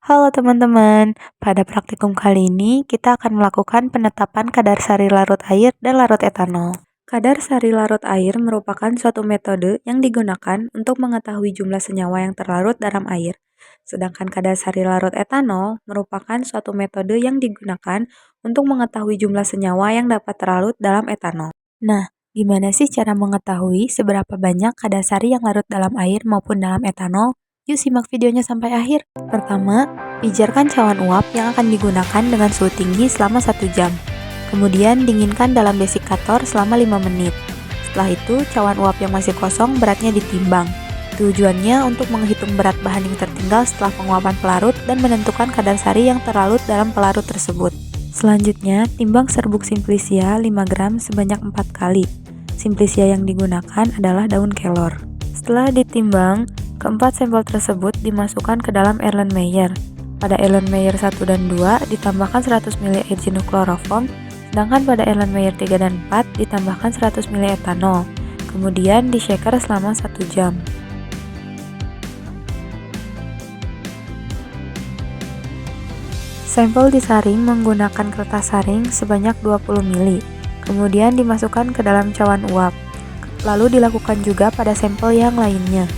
Halo teman-teman, pada praktikum kali ini kita akan melakukan penetapan kadar sari larut air dan larut etanol. Kadar sari larut air merupakan suatu metode yang digunakan untuk mengetahui jumlah senyawa yang terlarut dalam air. Sedangkan kadar sari larut etanol merupakan suatu metode yang digunakan untuk mengetahui jumlah senyawa yang dapat terlarut dalam etanol. Nah, gimana sih cara mengetahui seberapa banyak kadar sari yang larut dalam air maupun dalam etanol? Yuk simak videonya sampai akhir. Pertama, pijarkan cawan uap yang akan digunakan dengan suhu tinggi selama 1 jam. Kemudian dinginkan dalam desikator selama 5 menit. Setelah itu, cawan uap yang masih kosong beratnya ditimbang. Tujuannya untuk menghitung berat bahan yang tertinggal setelah penguapan pelarut dan menentukan kadar sari yang terlarut dalam pelarut tersebut. Selanjutnya, timbang serbuk simplisia 5 gram sebanyak 4 kali. Simplisia yang digunakan adalah daun kelor. Setelah ditimbang, keempat sampel tersebut dimasukkan ke dalam Erlenmeyer. Pada Erlenmeyer 1 dan 2 ditambahkan 100 ml air jenuh kloroform, sedangkan pada Erlenmeyer 3 dan 4 ditambahkan 100 ml etanol. Kemudian di-shaker selama 1 jam. Sampel disaring menggunakan kertas saring sebanyak 20 ml, kemudian dimasukkan ke dalam cawan uap. Lalu dilakukan juga pada sampel yang lainnya.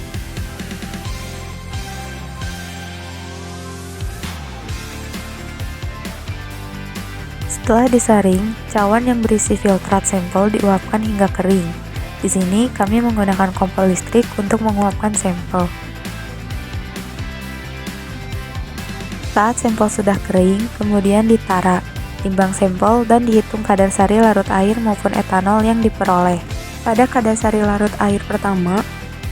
Setelah disaring, cawan yang berisi filtrat sampel diuapkan hingga kering. Di sini kami menggunakan kompor listrik untuk menguapkan sampel. Saat sampel sudah kering, kemudian ditara, timbang sampel dan dihitung kadar sari larut air maupun etanol yang diperoleh. Pada kadar sari larut air pertama,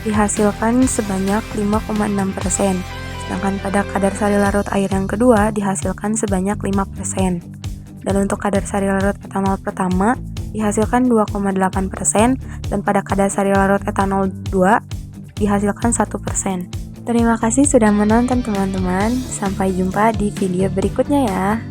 dihasilkan sebanyak 5,6%, sedangkan pada kadar sari larut air yang kedua dihasilkan sebanyak 5%. Dan untuk kadar sari larut etanol pertama dihasilkan 2,8% dan pada kadar sari larut etanol 2 dihasilkan 1%. Terima kasih sudah menonton teman-teman, sampai jumpa di video berikutnya ya.